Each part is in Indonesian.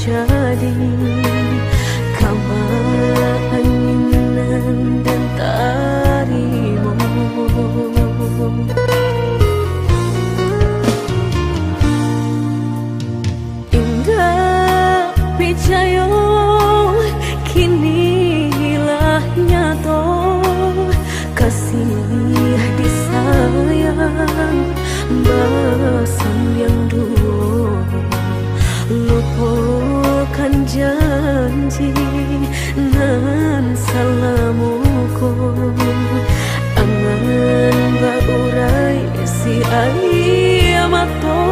jadi keinginan dan tarimu. Indah picayo kini hilah nyata, kasih disayang basan yang dulu, lupakan janji nan salamuku, angan baurai si ayamato.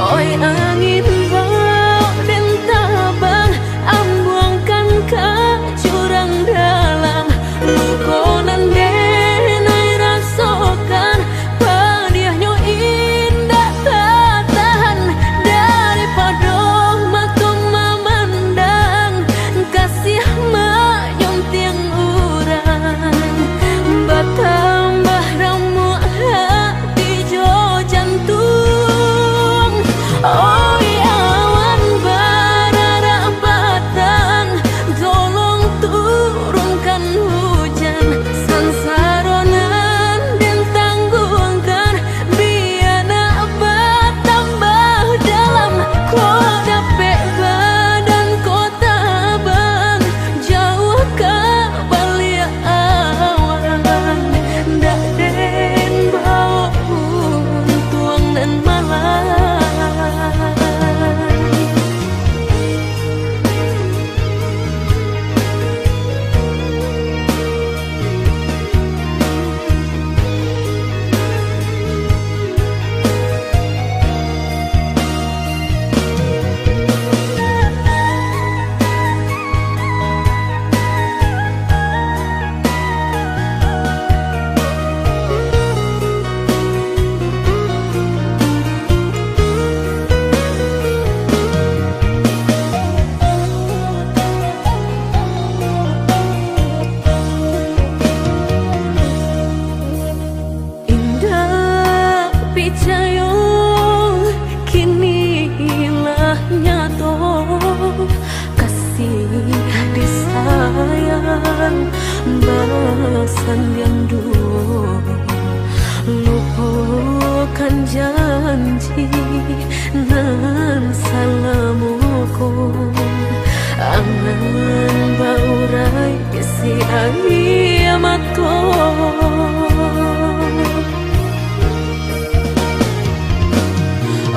Oi angin bau dan tabang, ambuangkan ke jurang dalam, lukonan denai rasakan, padiahnya indah tak tahan, daripada matung memandang, kasih menyunting urang, bertambah ramu hati jo jantung. Oi awan barara batang, tolong turunkan hujan, sansaronan dan tanggungkan, biar nak bertambah dalam. Kau dapet badan kau tabang, jauh ke balik awan, dak den bau tuang dan malam. Picayo kini hilah nyata, kasih disayang basan yang dulu, lupakan janji nan salamuku, angan baurai si ayamato.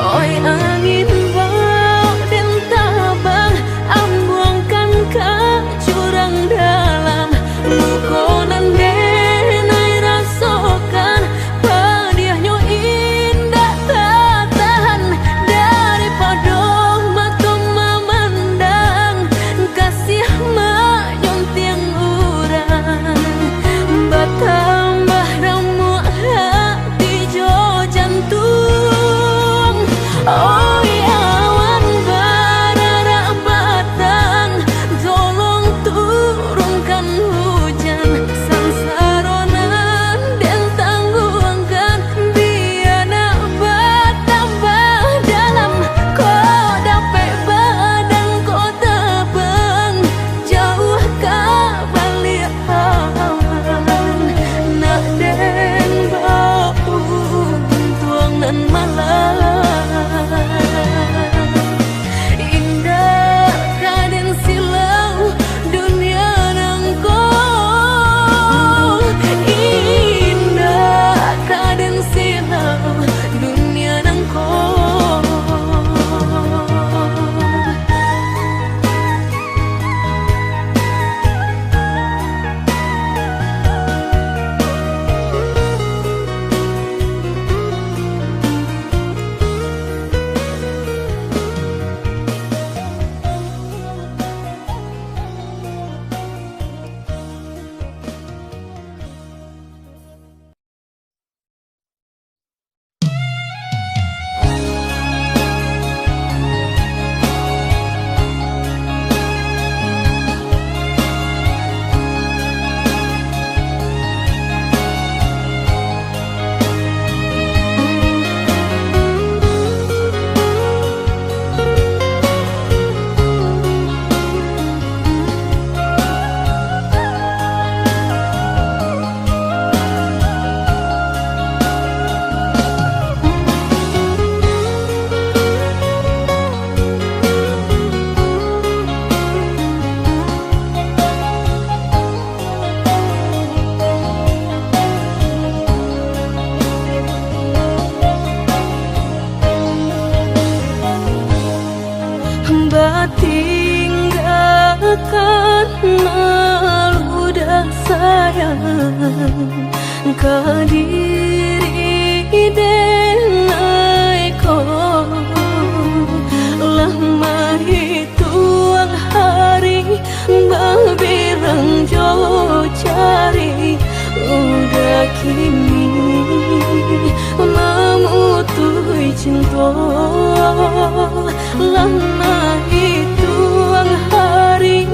Oi angin bau dan tabang, ambuangkan ke jurang dalam, lukonan denai rasakan, padiahnya indah tak tahan, daripada matung memandang, kasih menyunting urang, batang kadiri denai ko lama hituang hari babirang jo cari udah kini memutui cinta lama hituang hari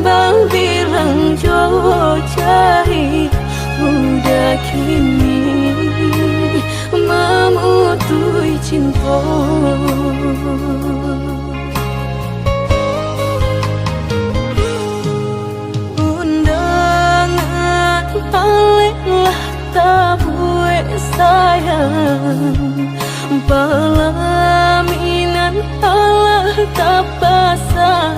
babirang jo cari udah kini memutui cinta. Undangan alelah tabue sayang pelaminan Allah tak pasang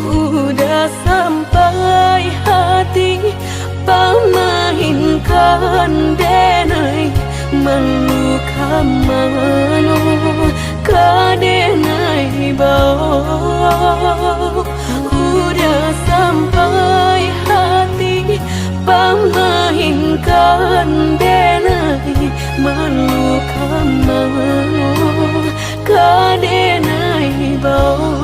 udah sampai hati pamahinkan denai meluka mano kadenai bau udah sampai hati pamahinkan denai meluka mano kadenai bau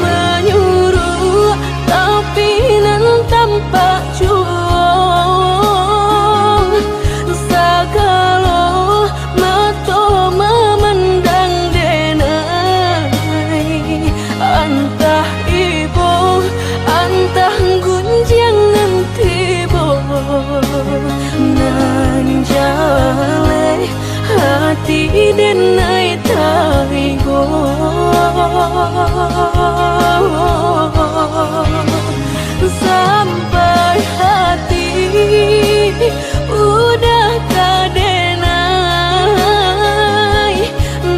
menyuruh tapi nan tampak juang sakalo mato memandang denai antah ibu antah gunjang tibo nan jale hati denai taigo sampai hati udah kadenai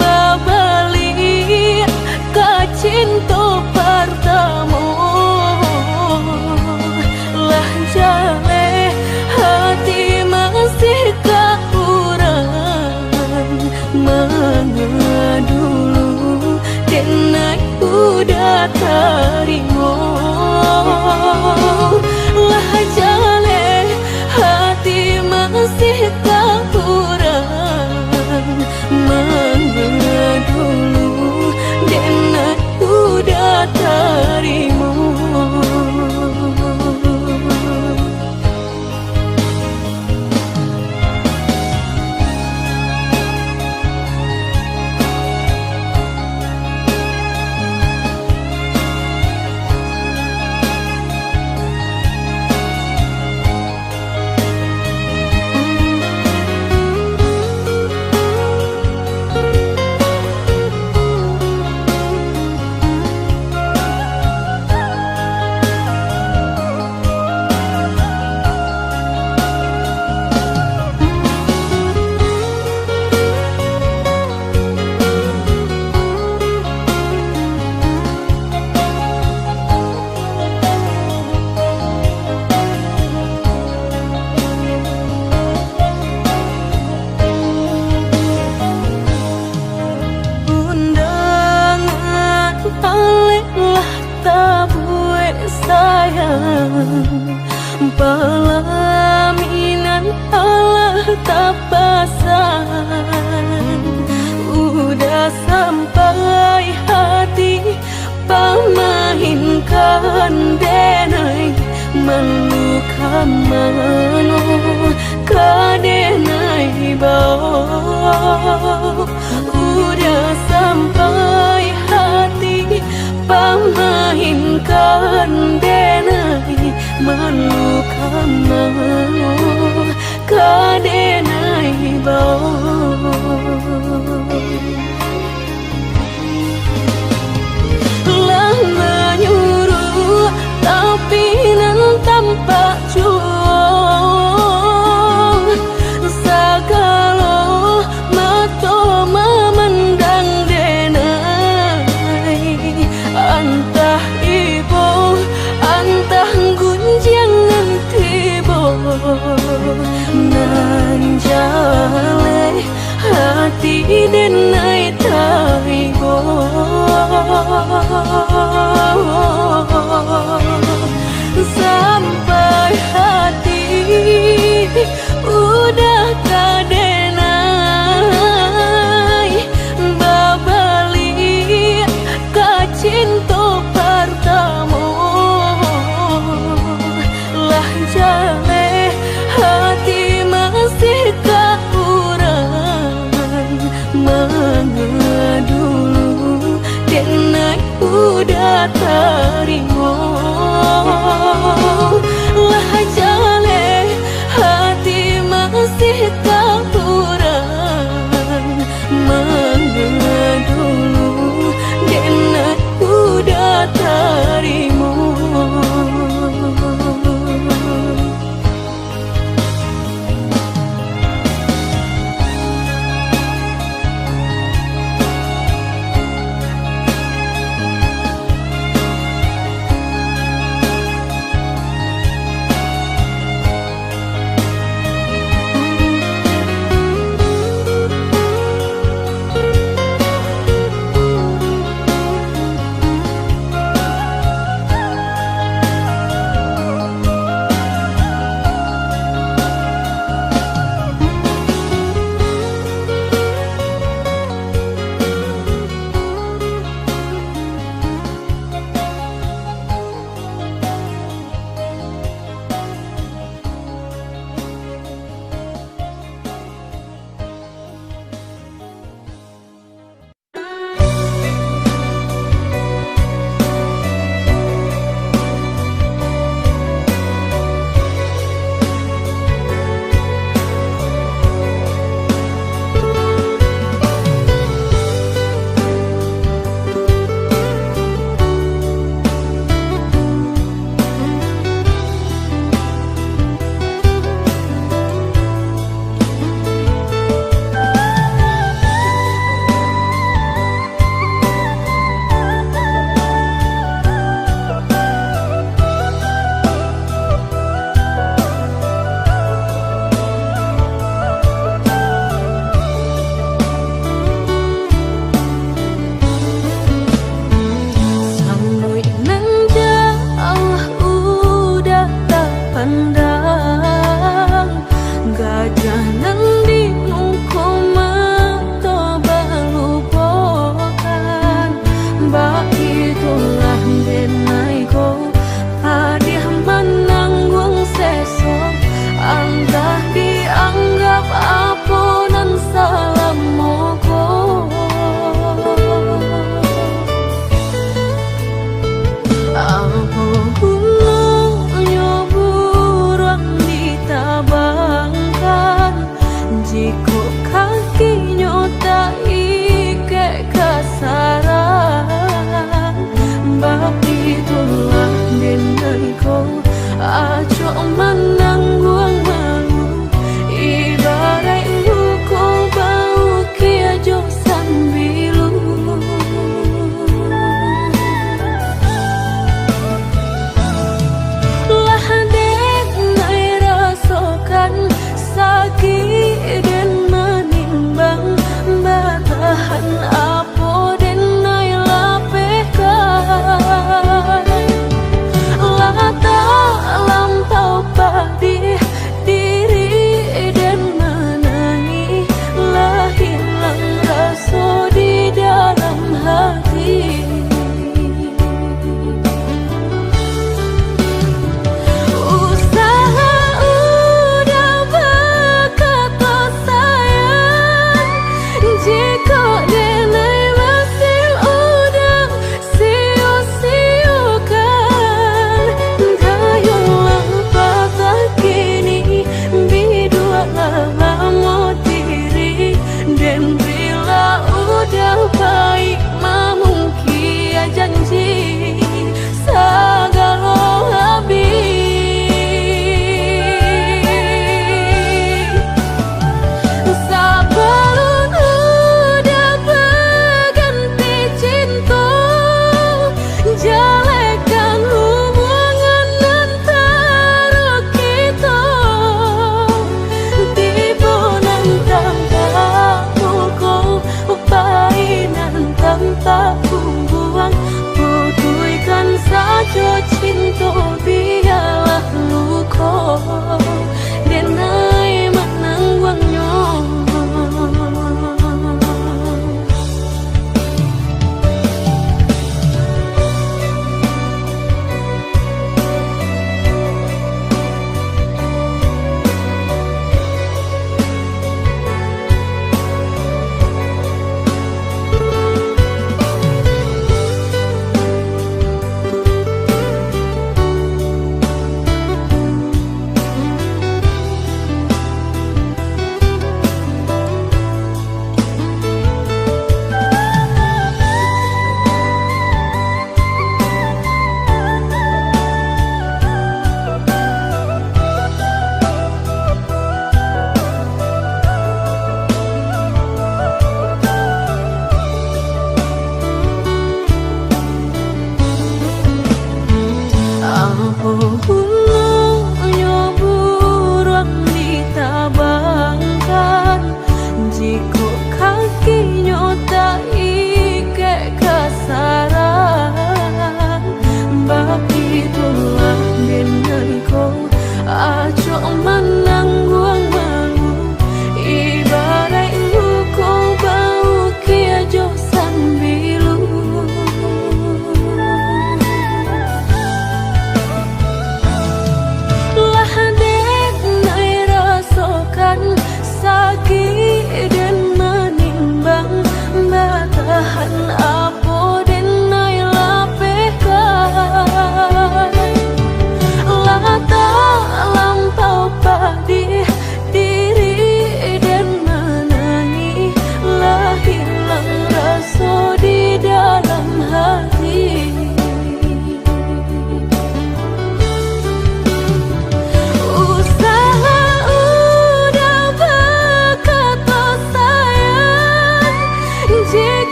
babali kacinto pertama lah jale hati masih kaurang mana dulu denai udah terima lah jale hati masih kaurang mana dulu denai udah terima. Pelaminan Allah tak pasang udah sampai hati pamahinkan denai meluka mano kadenai bau udah sampai hati pamahinkan denai meluka mano kadenai bau lah menyuruh tapi nan tampak juang sakalo mato memandang denai antah ibu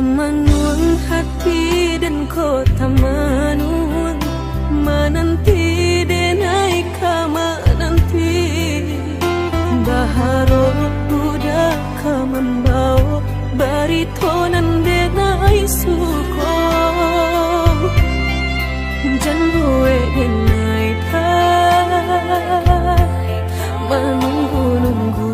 Memanung hati dan kota manung, menanti denai kama nanti. Baharo udah membawa baritonan denai suko. Janwe denai dah menunggu-nunggu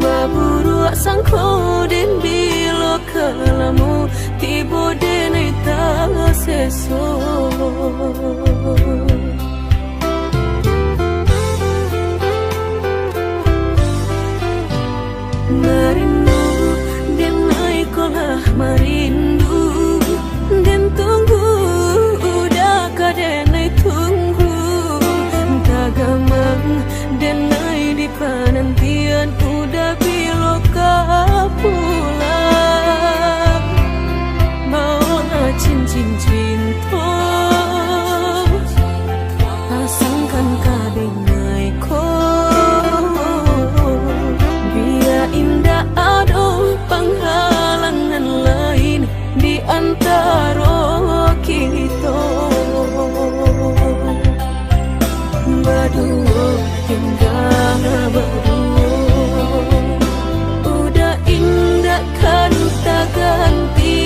baburu sangko den bilo kalamu tibo denai ta seso. Merindu denai kolah merindu den tunggu udah kadenai tunggu tagamang denai di penantian udah biloka pulang mau cincin cinta pasangkan kadenai ko biar indah ado penghalangan lain di antara kita berdua hingga berdua udah indah kan tak ganti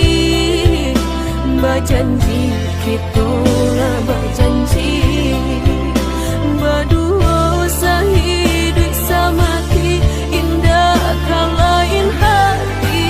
berjanji kita berjanji berdua sehidup semati indah kan lain hati.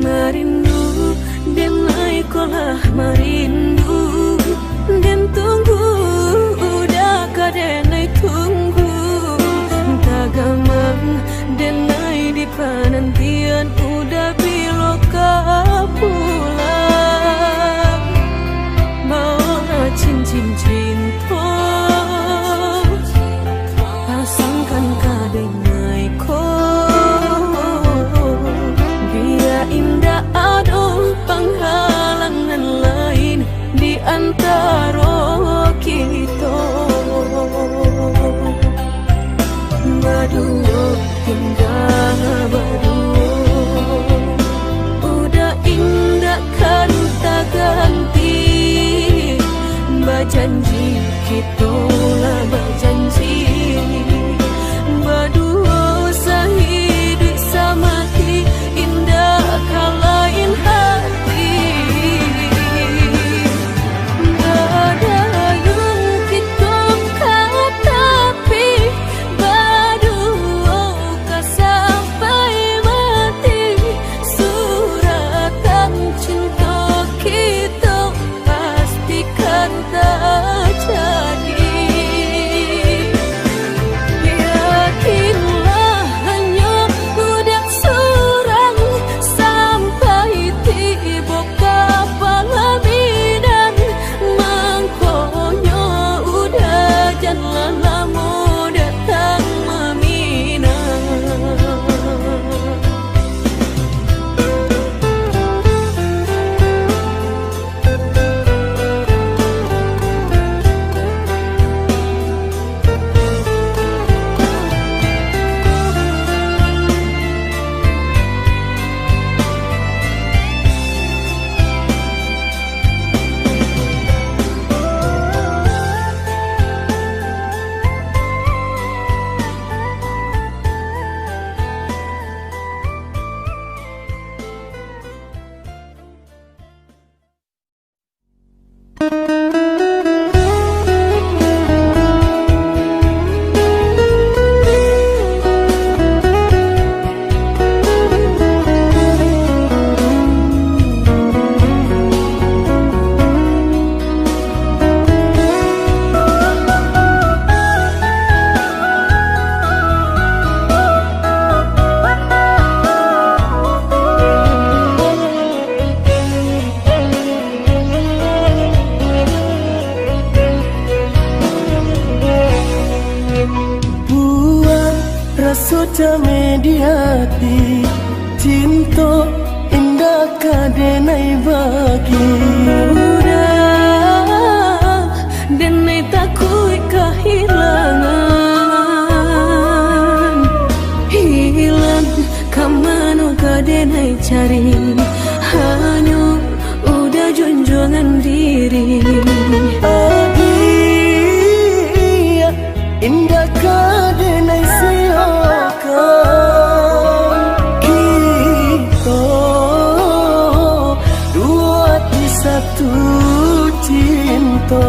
Merindu denai kolah merindu den tunggu udah kadenai tunggu tagamang denai di penantian udah biloka pulang mau cincin cinta pasangkan kadenai ko biar indah ado penghalangan lain di antara kita berdua hingga berdua udah indah kan tak ganti berjanji kita berjanji berdua sehidup semati indah kan lain hati. Ada yang kita tapi berdua sampai mati suratan cinta kita pastikan tak jadi. Rasuca mediati cinta indah kadenai bagi udah denai takui kehilangan hilang kamanu kadenai cari hanya udah junjungan diri adia indah kadenai siakan kita dua di satu cinta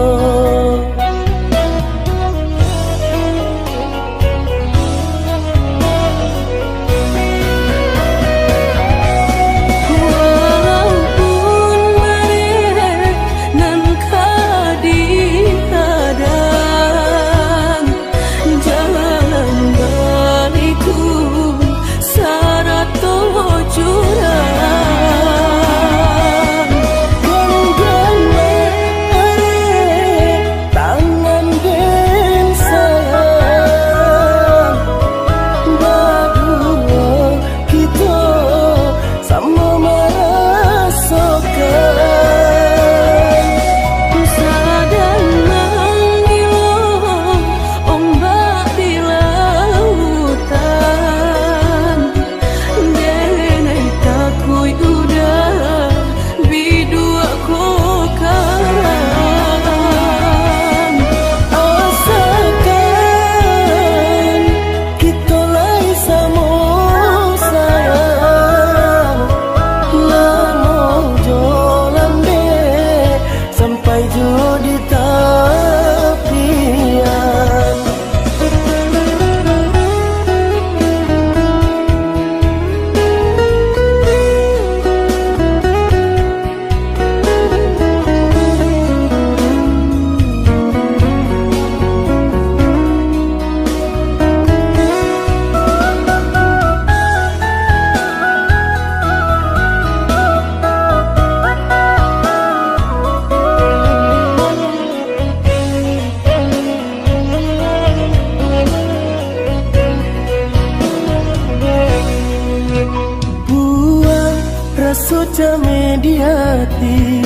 Rasuca mediati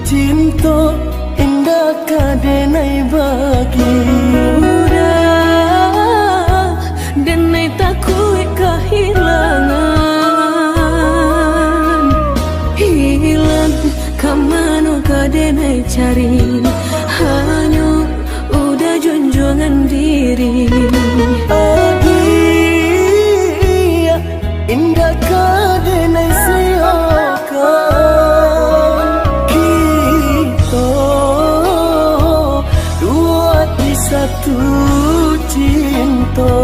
cinta indah kadenai bagi udah denai takui kehilangan hilang kamanu kadenai cari hanya udah junjungan diri adia indah kadenai siakan kita dua di satu cinta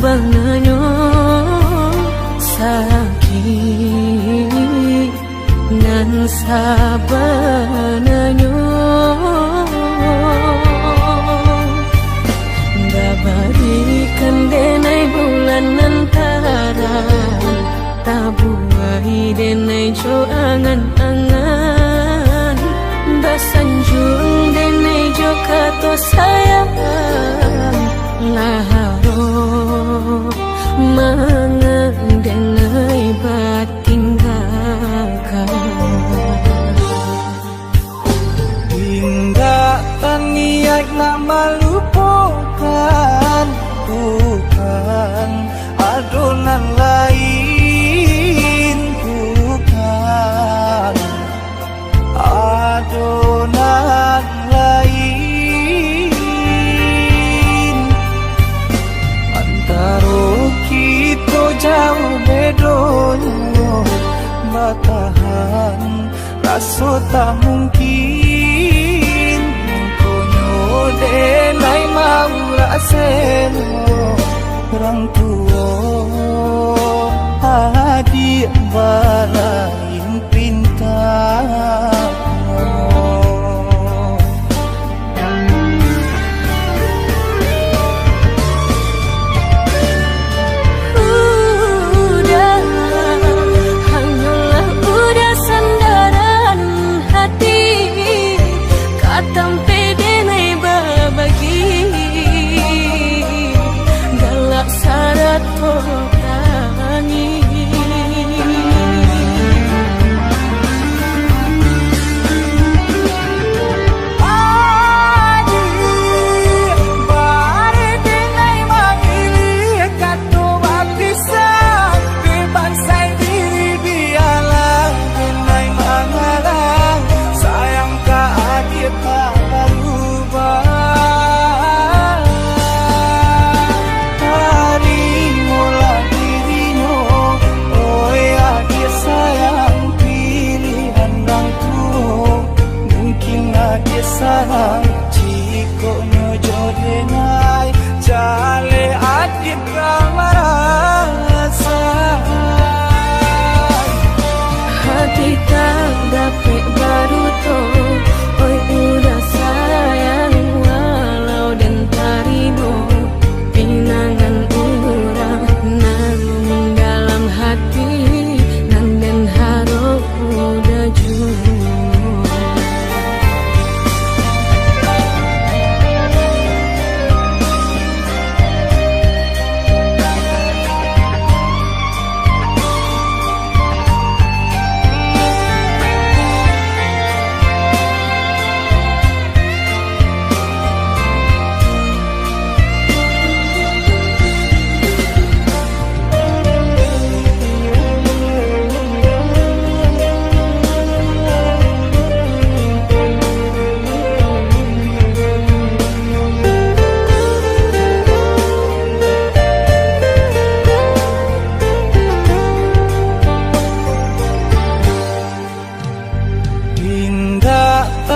sabanganyo sakit nan sabanganyo dabarikan denai bulan antara tabuai denai jo angan-angan basanjung denai jo kato sayang laharo mangan denai batinggalkan hingga taniak nama lupakan bukan adonan lain bukan adonan lain antara kita jauh bedonyo batahan rasa tak mungkin konyo denai mau raseno orang tua adik balain pintar sarang jiko nyojo denai jale adit ramarasa hati tak dapat baru to oi udah sayang walau dan tarino pinangan urang namun dalam hati nan den haro udah jujur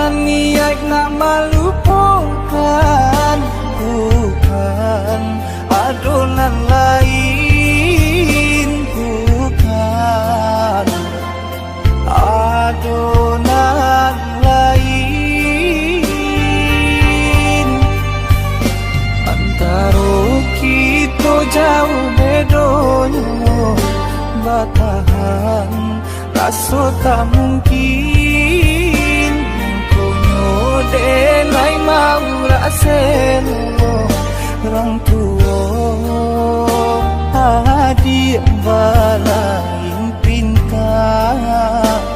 niat nak melupakan bukan adonan lain bukan adonan lain antara kita jauh bedonyo batahan rasa tak mungkin denai mau raseno orang tua adik balain pintar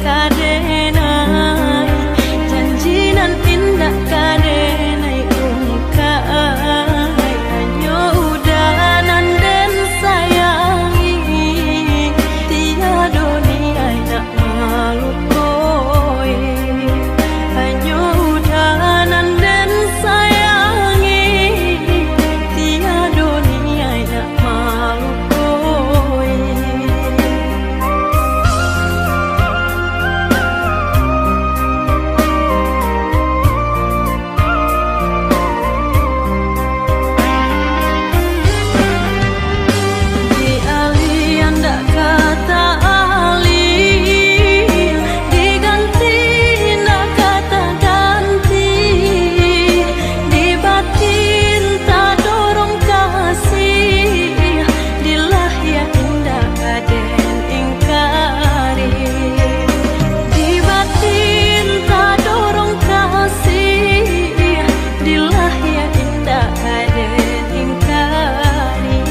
kadenai, janji nan indah kadenai ungkai, hanya udanan dan sayangi, tiada dunia nak malu koi, hanya udanan dan sayangi, tiada dunia nak malu koi. Di alian dak kata ali, diganti ndak kata ganti, di batin tak dorong kasih, di lahir indah kaden ingkari, di batin tak dorong kasih, di lahir indah kaden ingkari.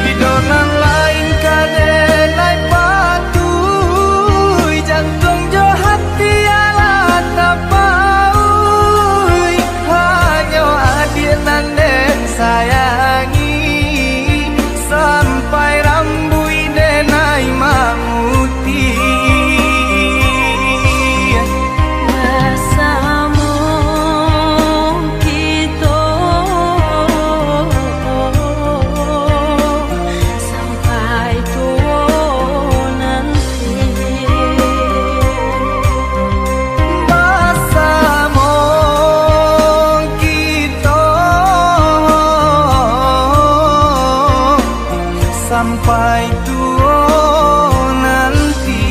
Hidonan lain kadenai patuh, jantung jo hati ala tapaui, hanya adinan den sayangi, sampai rambui denai mamuti. Bersama kita sampai tua nanti. Bersama kita sampai tua nanti.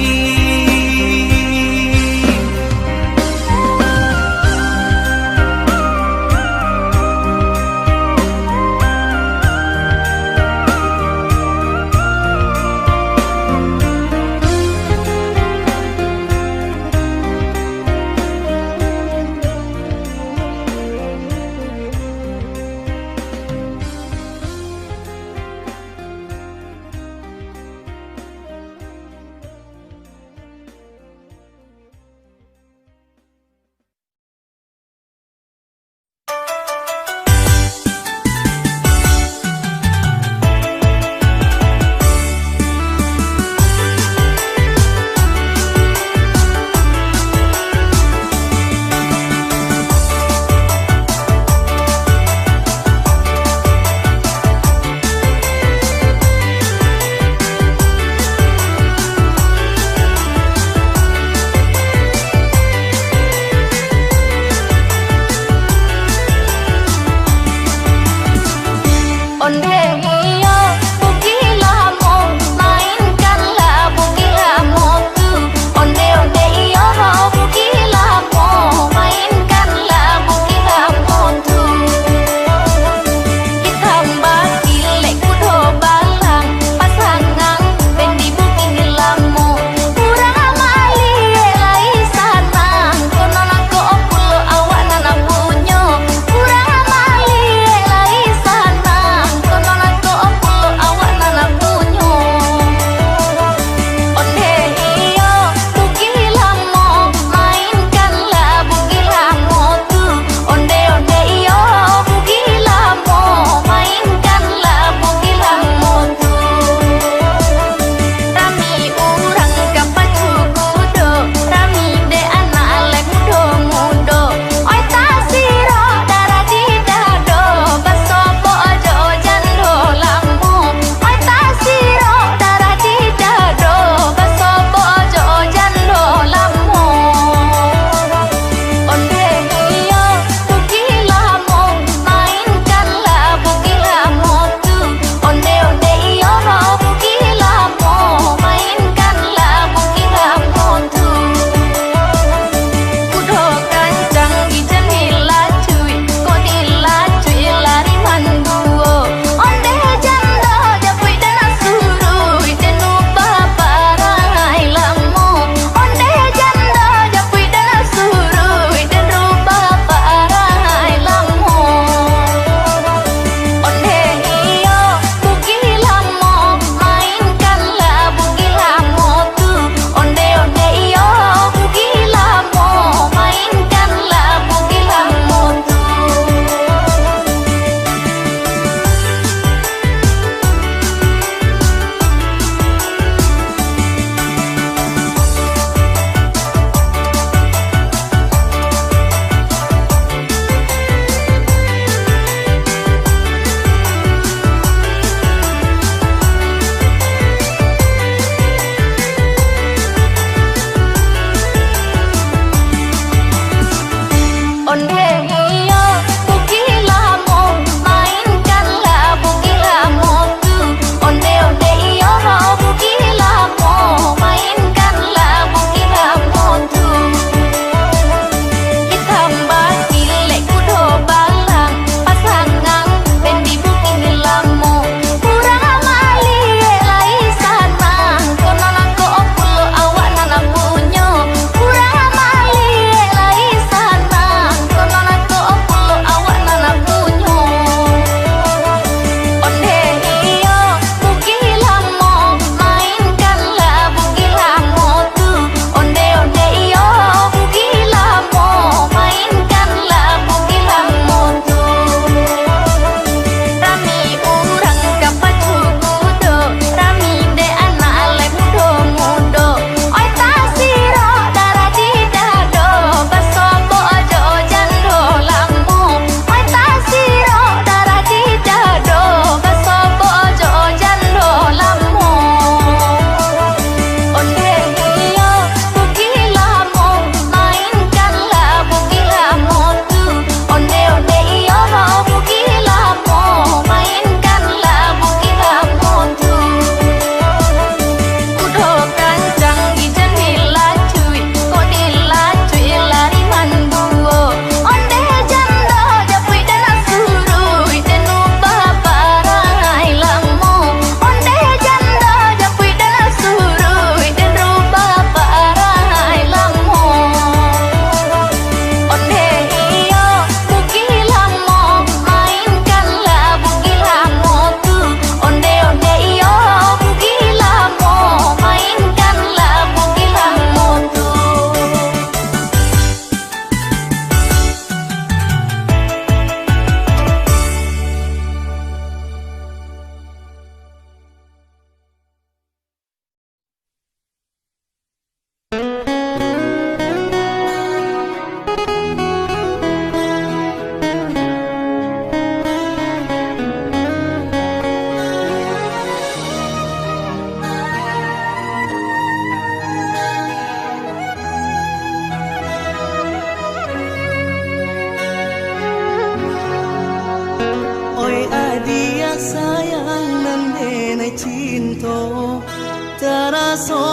cinta terasa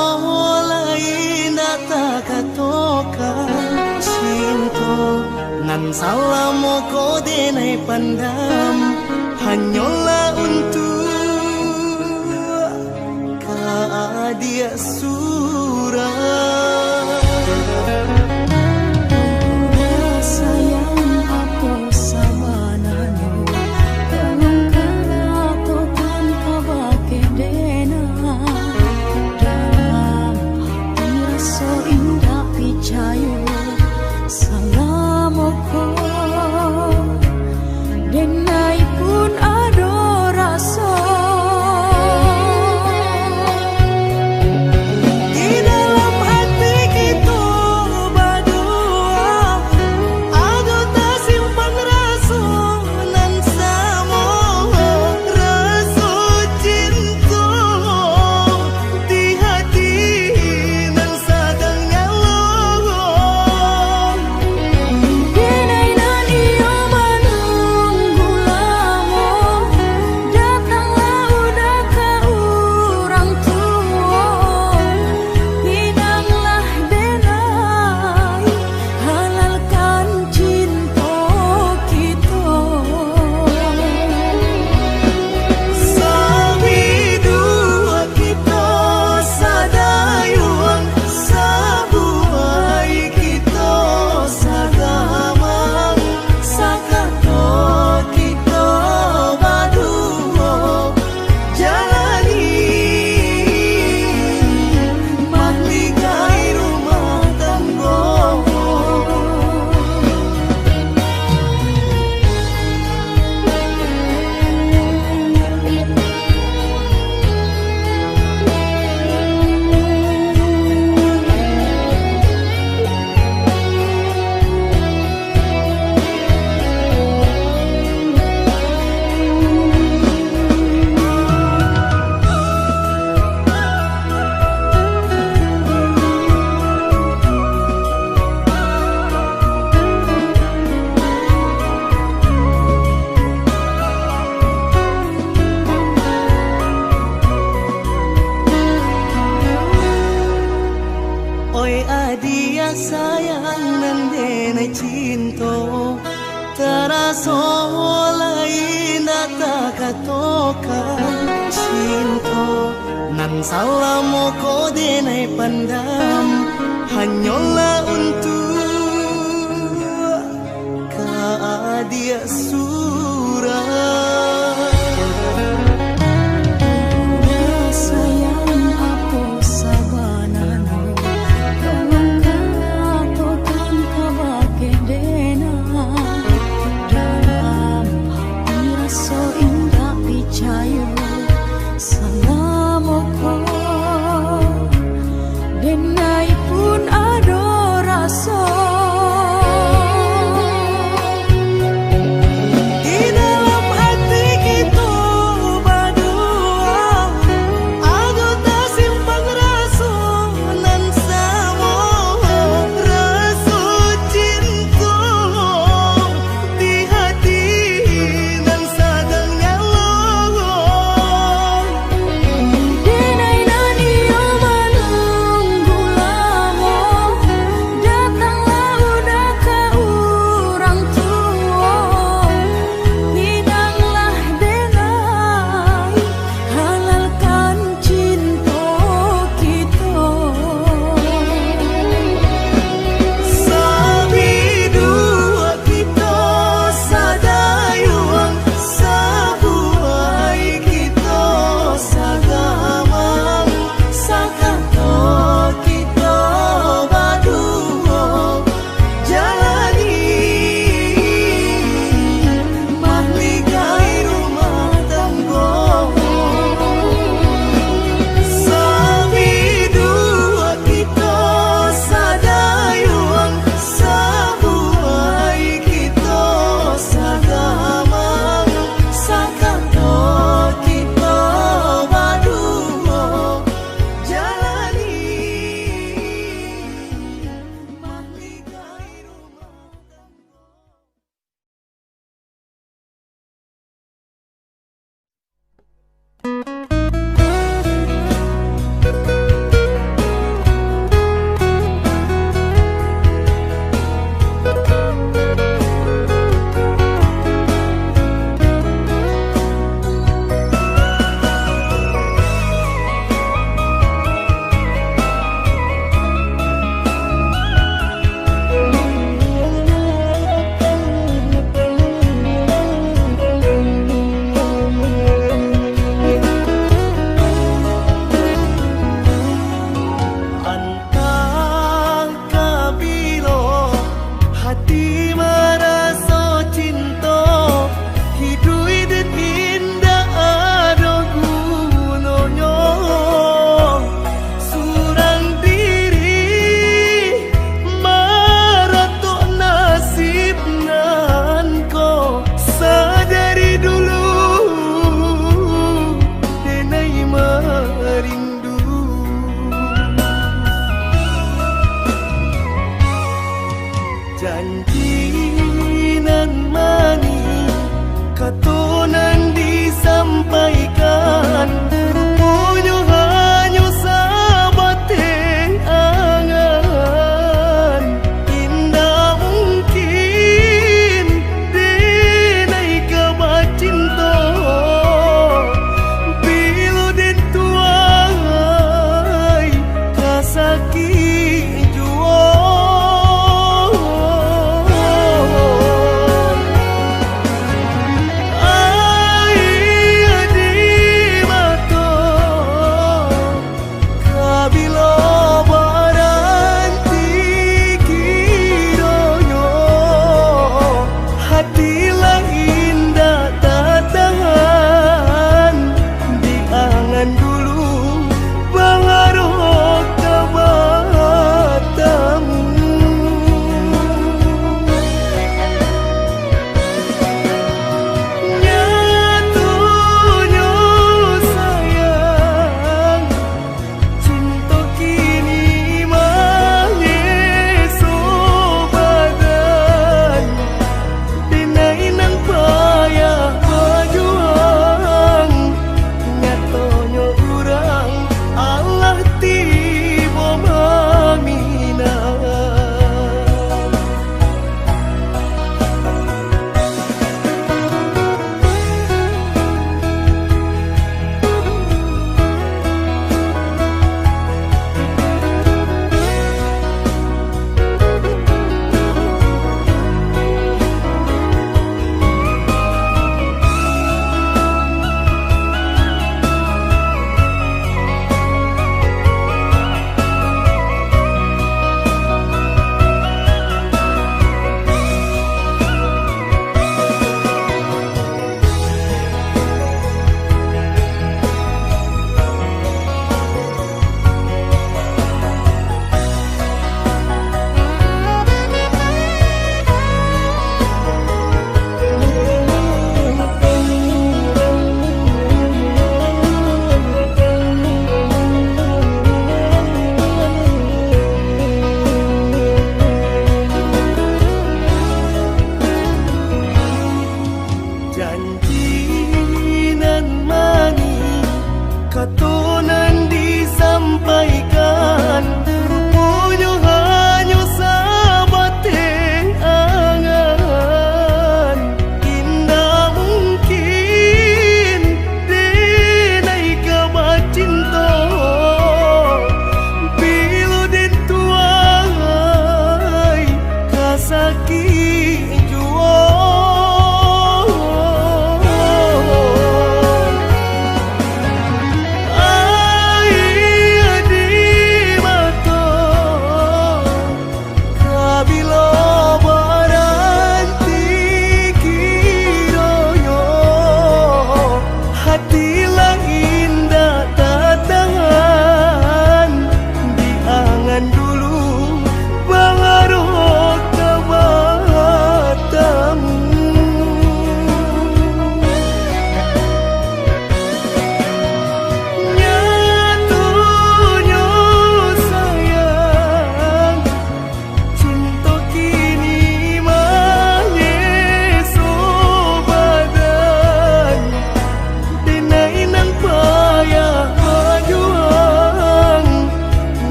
lain tak katokan cinta nan salam ko denai pandam hanyalah untuk dia surah. Dia sayang nan denai cinta terasa lain tak katokan cinta nan salam ko denai pandam hanyalah untuk dia surah. Denai pun ada rasa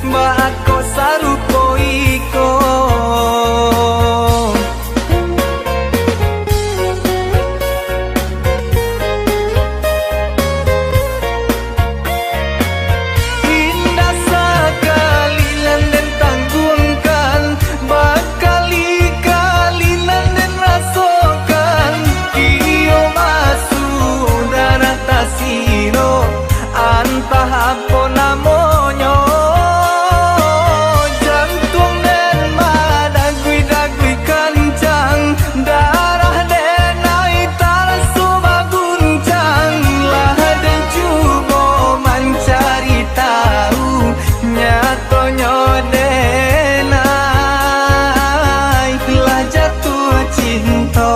Mbak aku sarupo iko. Indah sekali dan tanggungkan, berkali-kali dan rasakan. Iyo masuk darah tasino, antah apa namanya. Jantung dan madagui-dagui kencang, darah dan air terasa guncang. Lah dan cuba mencari tahu, nyatanya denai lah jatuh cinta.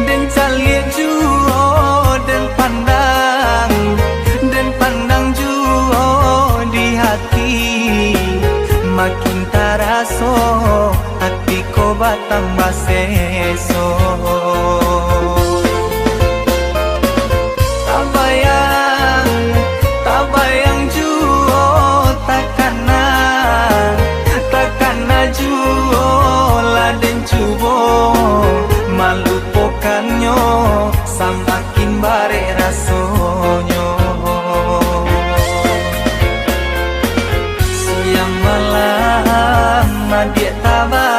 Dan cali juo dan pandang juo di hati. Makin taraso hatiku batambah seso. Tak bayang juo takana juo laden cubo malupokannya samakin bare rasonyo. Siang malam dia tabah